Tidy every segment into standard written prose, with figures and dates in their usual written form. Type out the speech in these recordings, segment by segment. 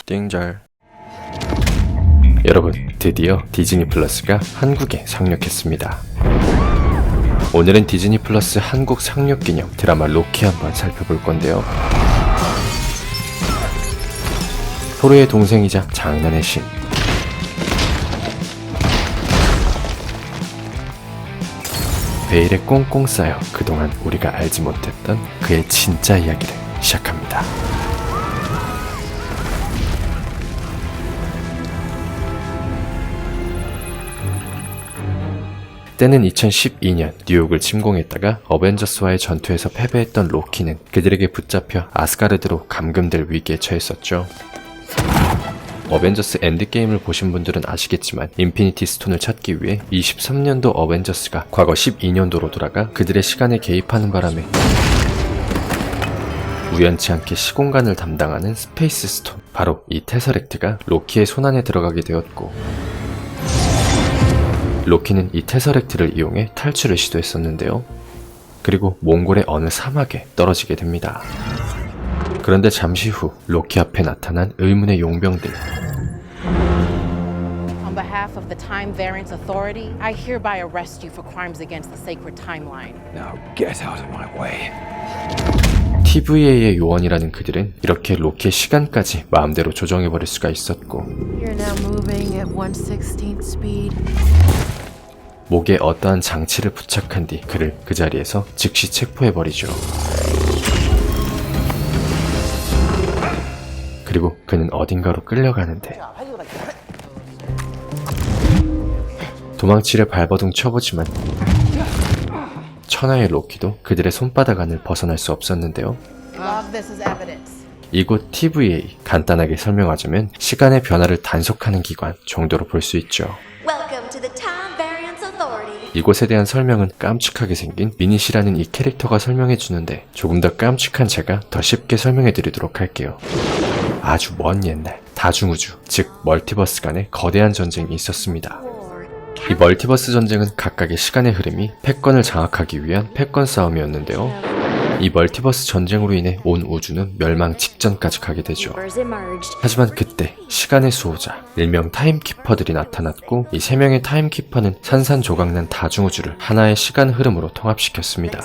띵잘. 여러분, 드디어 디즈니 플러스가 한국에 상륙했습니다. 오늘은 디즈니 플러스 한국 상륙 기념 드라마 로키 한번 살펴볼 건데요. 토르의 동생이자 장난의 신, 베일에 꽁꽁 쌓여 그동안 우리가 알지 못했던 그의 진짜 이야기를 시작합니다. 때는 2012년 뉴욕을 침공했다가 어벤져스와의 전투에서 패배했던 로키는 그들에게 붙잡혀 아스가르드로 감금될 위기에 처했었죠. 어벤져스 엔드게임을 보신 분들은 아시겠지만 인피니티 스톤을 찾기 위해 23년도 어벤져스가 과거 12년도로 돌아가 그들의 시간에 개입하는 바람에 우연치 않게 시공간을 담당하는 스페이스 스톤, 바로 이 테서렉트가 로키의 손안에 들어가게 되었고, 로키는 이 테서렉트를 이용해 탈출을 시도했었는데요. 그리고 몽골의 어느 사막에 떨어지게 됩니다. 그런데 잠시 후 로키 앞에 나타난 의문의 용병들. On behalf of the Time Variance Authority, I hereby arrest you for crimes against the sacred timeline. Now get out of my way. TVA의 요원이라는 그들은 이렇게 로키의 시간까지 마음대로 조정해버릴 수가 있었고, You're now moving at 1/16th speed. 목에 어떠한 장치를 부착한 뒤 그를 그 자리에서 즉시 체포해버리죠. 그리고 그는 어딘가로 끌려가는데, 도망치려 발버둥 쳐보지만 천하의 로키도 그들의 손바닥 안을 벗어날 수 없었는데요. Log this as evidence. 이곳 TVA, 간단하게 설명하자면 시간의 변화를 단속하는 기관 정도로 볼 수 있죠. Welcome to the Time Variance Authority. 이곳에 대한 설명은 깜찍하게 생긴 미닛이라는 이 캐릭터가 설명해주는데, 조금 더 깜찍한 제가 더 쉽게 설명해드리도록 할게요. 아주 먼 옛날 다중우주, 즉 멀티버스 간의 거대한 전쟁이 있었습니다. 이 멀티버스 전쟁은 각각의 시간의 흐름이 패권을 장악하기 위한 패권 싸움이었는데요. 이 멀티버스 전쟁으로 인해 온 우주는 멸망 직전까지 가게 되죠. 하지만 그때 시간의 수호자, 일명 타임키퍼들이 나타났고, 이 3명의 타임키퍼는 산산조각난 다중우주를 하나의 시간 흐름으로 통합시켰습니다.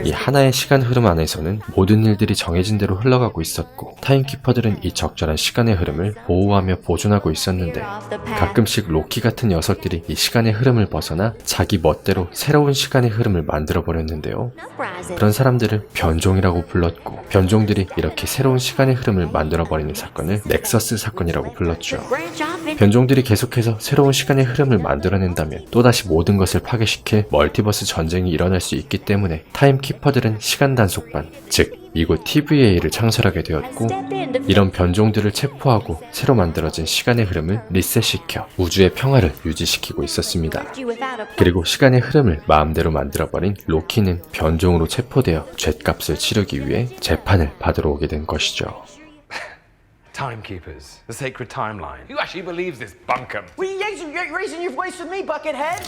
이 하나의 시간 흐름 안에서는 모든 일들이 정해진 대로 흘러가고 있었고, 타임키퍼들은 이 적절한 시간의 흐름을 보호하며 보존하고 있었는데, 가끔씩 로키 같은 녀석들이 이 시간의 흐름을 벗어나 자기 멋대로 새로운 시간의 흐름을 만들어버렸는데요. 그런 사람들을 변종이라고 불렀고, 변종들이 이렇게 새로운 시간의 흐름을 만들어버리는 사건을 넥서스 사건이라고 불렀죠. 변종들이 계속해서 새로운 시간의 흐름을 만들어낸다면 또다시 모든 것을 파괴시킬 멀티버스 전쟁이 일어날 수 있기 때문에 타임키퍼들은 시간 단속반, 즉 이곳 TVA를 창설하게 되었고, 이런 변종들을 체포하고 새로 만들어진 시간의 흐름을 리셋시켜 우주의 평화를 유지시키고 있었습니다. 그리고 시간의 흐름을 마음대로 만들어버린 로키는 변종으로 체포되어 죗값을 치르기 위해 재판을 받으러 오게 된 것이죠. Timekeepers, the sacred timeline. Who actually believes this bunkum? Raising your voice with me, Buckethead?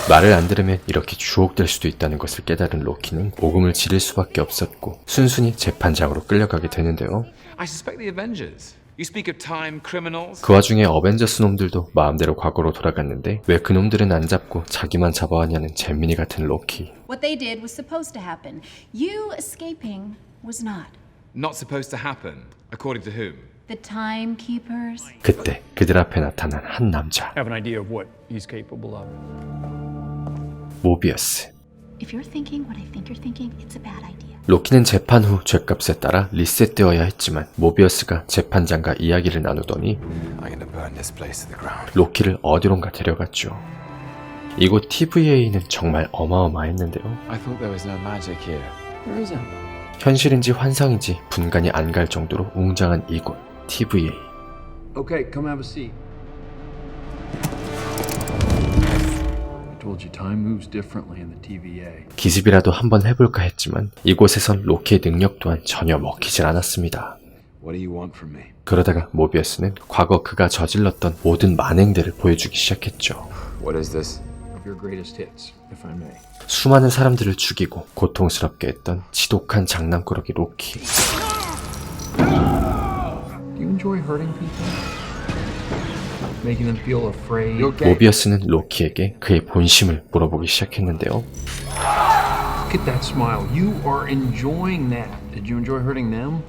말을 안 들으면 이렇게 주옥될 수도 있다는 것을 깨달은 로키는 오금을 지를 수밖에 없었고, 순순히 재판장으로 끌려가게 되는데요. I suspect the Avengers. You speak of time criminals. 그 와중에 어벤져스 놈들도 마음대로 과거로 돌아갔는데 왜 그놈들은 안 잡고 자기만 잡아왔냐는 잼민이 같은 로키. What they did was supposed to happen. You escaping was not. Not supposed to happen. According to whom? The timekeepers. 그때 그들 앞에 나타난 한 남자, Have an idea of what he's capable of. 모비어스. If you're thinking what I think you're thinking, it's a bad idea. 로키는 재판 후 죗값에 따라 리셋되어야 했지만 모비어스가 재판장과 이야기를 나누더니 I'm gonna burn this place to the ground. 로키를 어디론가 데려갔죠. 이곳 TVA는 정말 어마어마했는데요. I thought there was no magic here. There isn't. 현실인지 환상인지 분간이 안 갈 정도로 웅장한 이곳 TVA. Okay, come have a seat. I told you time moves differently in the TVA. 기습이라도 한번 해볼까 했지만 이곳에선 로키의 능력 또한 전혀 먹히질 않았습니다. What do you want from me? 그러다가 모비어스는 과거 그가 저질렀던 모든 만행들을 보여주기 시작했죠. What is this? Of your greatest hits, if I may. 수많은 사람들을 죽이고 고통스럽게 했던 지독한 장난꾸러기 로키. enjoy hurting people? Making them feel afraid? 모비어스는 로키에게 그의 본심을 물어보기 시작했는데요. Look at that smile. You are enjoying that. Did you enjoy hurting them?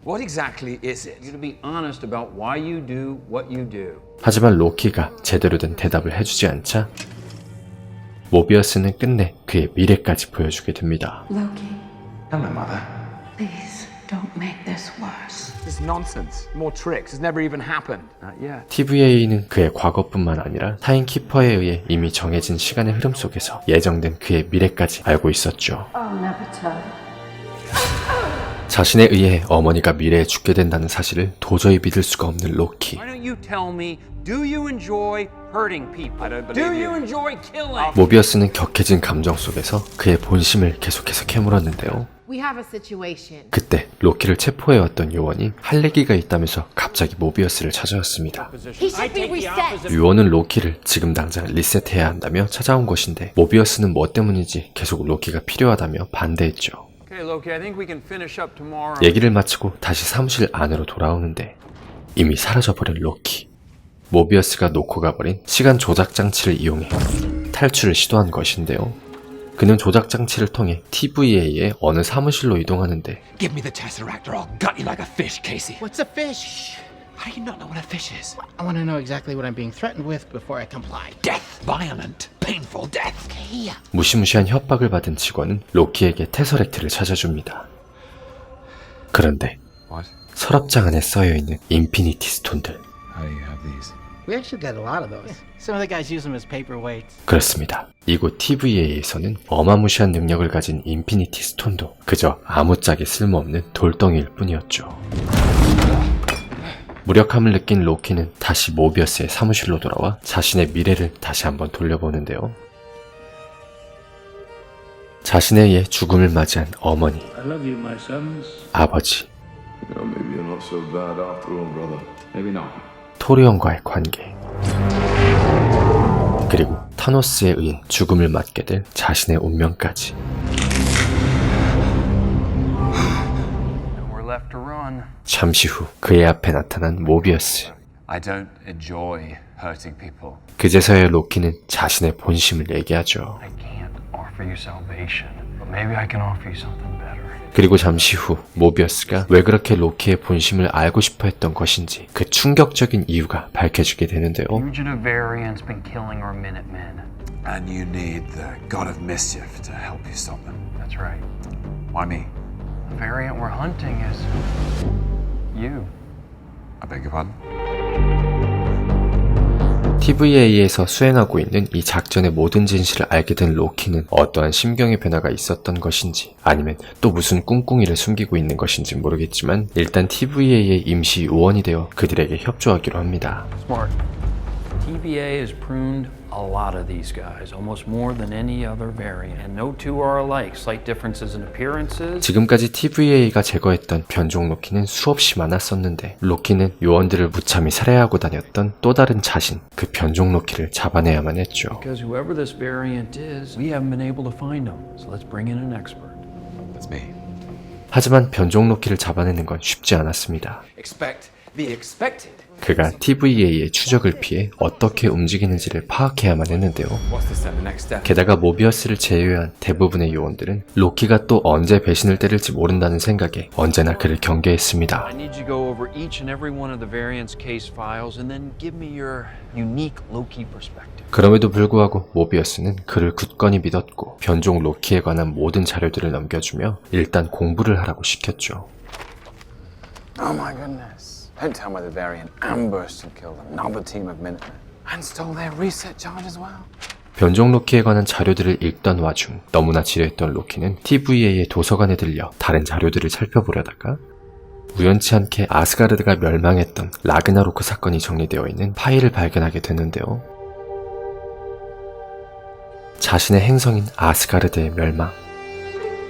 What exactly is it? You to be honest about why you do what you do. 하지만 로키가 제대로 된 대답을 해주지 않자 모비어스는 끝내 그의 미래까지 보여주게 됩니다. Loki, Hello, Mother. please don't make this worse. This is nonsense. More tricks. It's never even happened. Not yet. TVA는 그의 과거뿐만 아니라 타임키퍼에 의해 이미 정해진 시간의 흐름 속에서 예정된 그의 미래까지 알고 있었죠. I'll never tell. 자신에 의해 어머니가 미래에 죽게 된다는 사실을 도저히 믿을 수가 없는 로키. Why don't you tell me, do you enjoy hurting people? I don't believe Do you enjoy killing? 모비어스는 격해진 감정 속에서 그의 본심을 계속해서 캐물었는데요. We have a situation. 그때 로키를 체포해왔던 요원이 할 얘기가 있다면서 갑자기 모비어스를 찾아왔습니다. He should be reset. 요원은 로키를 지금 당장 리셋해야 한다며 찾아온 것인데 모비어스는 뭐 때문인지 계속 로키가 필요하다며 반대했죠. Okay, Loki, I think we can finish up tomorrow. 얘기를 마치고 다시 사무실 안으로 돌아오는데 이미 사라져버린 로키. 모비어스가 놓고 가버린 시간 조작 장치를 이용해 탈출을 시도한 것인데요. 그는 조작 장치를 통해 TVA의 어느 사무실로 이동하는데 Give me the Tesseract or I'll gut you like a fish, Casey. What's a fish? How do you not know what a fish is? I want to know exactly what I'm being threatened with before I comply. Death. Violent, painful death. Here. 무시무시한 협박을 받은 직원은 로키에게 테서렉트를 찾아줍니다. 그런데 What? 서랍장 안에 써여있는 인피니티 스톤들. How do you have these? We actually got a lot of those. Some of the guys use them as paperweights. 그렇습니다. 이곳 TVA에서는 어마무시한 능력을 가진 인피니티 스톤도 그저 아무짝에 쓸모없는 돌덩이일 뿐이었죠. 무력함을 느낀 로키는 다시 모비어스의 사무실로 돌아와 자신의 미래를 다시 한번 돌려보는데요. 자신에 의해 죽음을 맞이한 어머니, 아버지, 토리온과의 관계, 그리고 타노스에 의해 죽음을 맞게 될 자신의 운명까지. We're left to run. 잠시 후 그의 앞에 나타난 모비어스. I don't enjoy hurting people. 그제서야 로키는 자신의 본심을 얘기하죠. I can't offer you salvation, but maybe I can offer you something better. 그리고 잠시 후 모비어스가 왜 그렇게 로키의 본심을 알고 싶어 했던 것인지 그 충격적인 이유가 밝혀지게 되는데요. Fugitive variant's been killing our Minutemen. And you need the God of Mischief to help you stop them. That's right. Why me? The variant we're hunting is you. I beg your pardon? TVA에서 수행하고 있는 이 작전의 모든 진실을 알게 된 로키는 어떠한 심경의 변화가 있었던 것인지 아니면 또 무슨 꿍꿍이를 숨기고 있는 것인지 모르겠지만 일단 TVA의 임시 요원이 되어 그들에게 협조하기로 합니다. Smart. TVA has pruned a lot of these guys, almost more than any other variant. And no two are alike. Slight differences in appearances. 지금까지 TVA가 제거했던 변종 로키는 수없이 많았었는데 로키는 요원들을 무참히 살해하고 다녔던 또 다른 자신, 그 변종 로키를 잡아내야만 했죠. Because whoever this variant is, we haven't been able to find them. So let's bring in an expert. That's me. 하지만 변종 로키를 잡아내는 건 쉽지 않았습니다. Expect the expected. 그가 TVA의 추적을 피해 어떻게 움직이는지를 파악해야만 했는데요. What's this then? The next step? 게다가 모비어스를 제외한 대부분의 요원들은 로키가 또 언제 배신을 때릴지 모른다는 생각에 언제나 그를 경계했습니다. I need you to go over each and every one of the variant's case files and then give me your unique Loki perspective. 그럼에도 불구하고 모비어스는 그를 굳건히 믿었고 변종 로키에 관한 모든 자료들을 넘겨주며 일단 공부를 하라고 시켰죠. Oh my goodness. Don't tell me the variant ambushed and killed another team of Minutemen. And stole their reset charge as well. 변종 로키에 관한 자료들을 읽던 와중 너무나 지루했던 로키는 TVA의 도서관에 들려 다른 자료들을 살펴보려다가 우연치 않게 아스가르드가 멸망했던 라그나로크 사건이 정리되어 있는 파일을 발견하게 되는데요. 자신의 행성인 아스가르드의 멸망.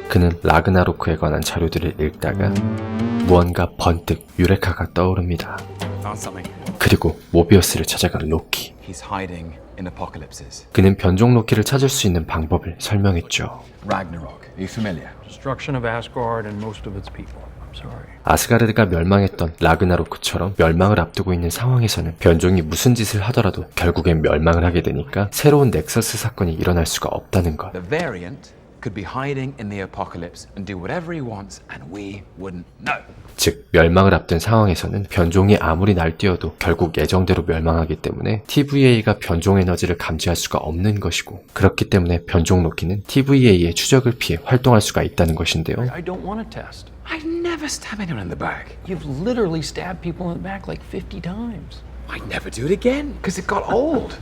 그는 라그나로크에 관한 자료들을 읽다가 무언가 번뜩 유레카가 떠오릅니다. Found something. 그리고 모비어스를 찾아간 로키. He's hiding in apocalypses. 그는 변종 로키를 찾을 수 있는 방법을 설명했죠. Ragnarok. Are you familiar? Destruction of Asgard and most of its people. Sorry. 아스가르드가 멸망했던 라그나로크처럼 멸망을 앞두고 있는 상황에서는 변종이 무슨 짓을 하더라도 결국엔 멸망을 하게 되니까 새로운 넥서스 사건이 일어날 수가 없다는 것. The variant could be hiding in the apocalypse and do whatever he wants, and we wouldn't know. 즉 멸망을 앞둔 상황에서는 변종이 아무리 날뛰어도 결국 예정대로 멸망하기 때문에 TVA가 변종 에너지를 감지할 수가 없는 것이고, 그렇기 때문에 변종 로키는 TVA의 추적을 피해 활동할 수가 있다는 것인데요. I don't want a test. I never stab anyone in the back. You've literally stabbed people in the back like 50 times. I'd never do it again because it got old.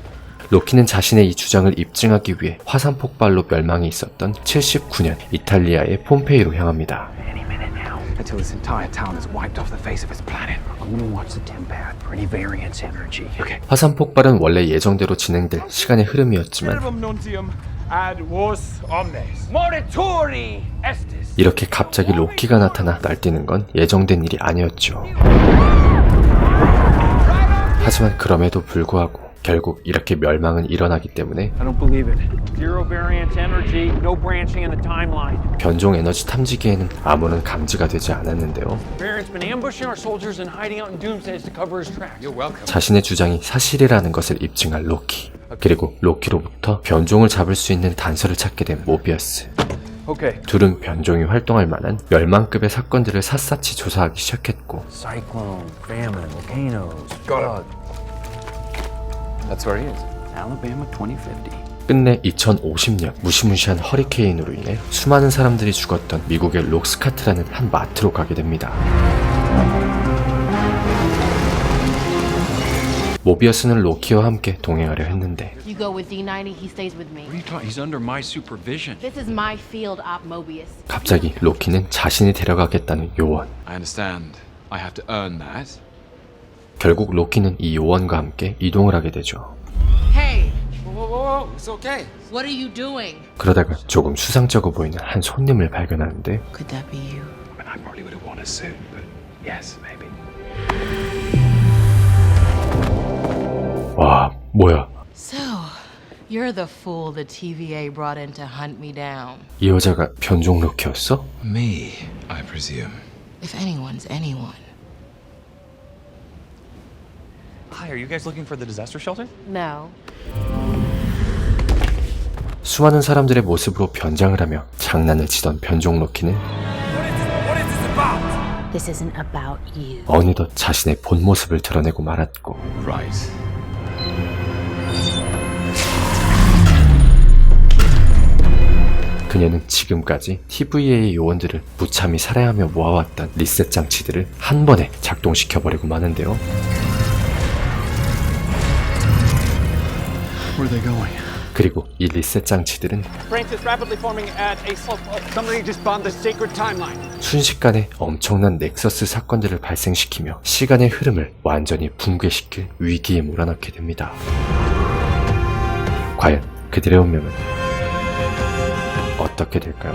로키는 자신의 이 주장을 입증하기 위해 화산 폭발로 멸망이 있었던 79년 이탈리아의 폼페이로 향합니다. Until this entire town is wiped off the face of its planet. I'm gonna watch the TemPad for any variance energy. Okay. 화산 폭발은 원래 예정대로 진행될 시간의 흐름이었지만 이렇게 갑자기 로키가 나타나 날뛰는 건 예정된 일이 아니었죠. 하지만 그럼에도 불구하고 결국 이렇게 멸망은 일어나기 때문에 I don't believe it. Zero variance energy, no branching in the timeline. 변종 에너지 탐지기에는 아무런 감지가 되지 않았는데요. Variant's been ambushing our soldiers and hiding out in doomsdays to cover his tracks. You're welcome. 자신의 주장이 사실이라는 것을 입증할 로키. 그리고 로키로부터 변종을 잡을 수 있는 단서를 찾게 된 모비어스. Okay. 둘은 변종이 활동할 만한 멸망급의 사건들을 샅샅이 조사하기 시작했고, Cyclone, famine, volcanoes, flood. That's where he is. Alabama 2050. 끝내 2050년 무시무시한 허리케인으로 인해 수많은 사람들이 죽었던 미국의 록스카트라는 한 마트로 가게 됩니다. 모비어스는 로키와 함께 동행하려 했는데 You go with D90, he stays with me. What are you talking? He's under my supervision. This is my field op, Mobius. 갑자기 로키는 자신이 데려가겠다는 요원. I understand. I have to earn that. 결국 로키는 이 요원과 함께 이동을 하게 되죠. Hey, Whoa, it's okay. what are you doing? 그러다가 조금 수상쩍어 보이는 한 손님을 발견하는데 Could that be you? I mean, I probably would have worn a suit, but yes, maybe. 와, 뭐야. So, you're the fool the TVA brought in to hunt me down. 이 여자가 변종 로키였어? Me, I presume. If anyone's anyone. Hi, are you guys looking for the disaster shelter? No. 수많은 사람들의 모습으로 변장을 하며 장난을 치던 변종 로키는 This isn't about you. 어느덧 자신의 본 모습을 드러내고 말았고, Right. 그녀는 지금까지 TVA 요원들을 무참히 살해하며 모아왔던 리셋 장치들을 한 번에 작동시켜버리고 마는데요. Where are they going? 그리고 이 리셋 장치들은 순식간에 엄청난 넥서스 사건들을 발생시키며 시간의 흐름을 완전히 붕괴시킬 위기에 몰아넣게 됩니다. 과연 그들의 운명은 어떻게 될까요?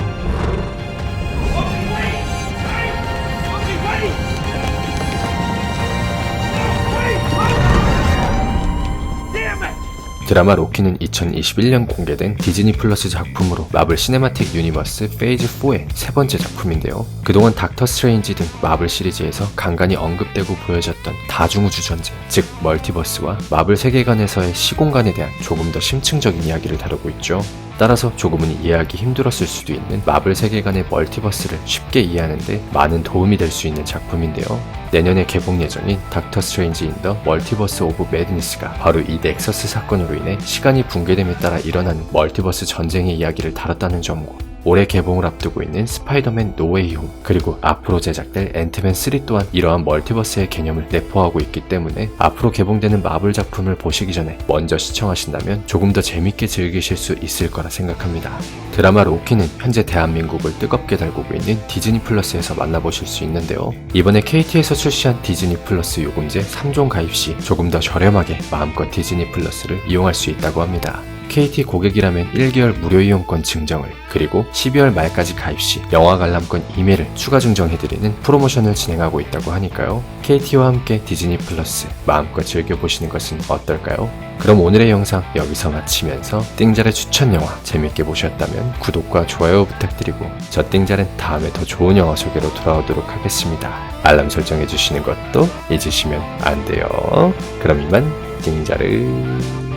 드라마 로키는 2021년 공개된 디즈니 플러스 작품으로 마블 시네마틱 유니버스 페이즈 4의 세 번째 작품인데요. 그동안 닥터 스트레인지 등 마블 시리즈에서 간간히 언급되고 보여졌던 다중우주 전쟁, 즉 멀티버스와 마블 세계관에서의 시공간에 대한 조금 더 심층적인 이야기를 다루고 있죠. 따라서 조금은 이해하기 힘들었을 수도 있는 마블 세계관의 멀티버스를 쉽게 이해하는데 많은 도움이 될 수 있는 작품인데요. 내년에 개봉 예정인 닥터 스트레인지 인 더 멀티버스 오브 매드니스가 바로 이 넥서스 사건으로 인해 시간이 붕괴됨에 따라 일어나는 멀티버스 전쟁의 이야기를 다뤘다는 점과 올해 개봉을 앞두고 있는 스파이더맨 노웨이 홈, 그리고 앞으로 제작될 앤트맨 3 또한 이러한 멀티버스의 개념을 내포하고 있기 때문에 앞으로 개봉되는 마블 작품을 보시기 전에 먼저 시청하신다면 조금 더 재밌게 즐기실 수 있을 거라 생각합니다. 드라마 로키는 현재 대한민국을 뜨겁게 달구고 있는 디즈니 플러스에서 만나보실 수 있는데요. 이번에 KT에서 출시한 디즈니 플러스 요금제 3종 가입 시 조금 더 저렴하게 마음껏 디즈니 플러스를 이용할 수 있다고 합니다. KT 고객이라면 1개월 무료 이용권 증정을, 그리고 12월 말까지 가입 시 영화 관람권 2매를 추가 증정해드리는 프로모션을 진행하고 있다고 하니까요. KT와 함께 디즈니 플러스 마음껏 즐겨보시는 것은 어떨까요? 그럼 오늘의 영상 여기서 마치면서 띵잘의 추천 영화 재밌게 보셨다면 구독과 좋아요 부탁드리고, 저 띵잘은 다음에 더 좋은 영화 소개로 돌아오도록 하겠습니다. 알람 설정해주시는 것도 잊으시면 안 돼요. 그럼 이만 띵잘은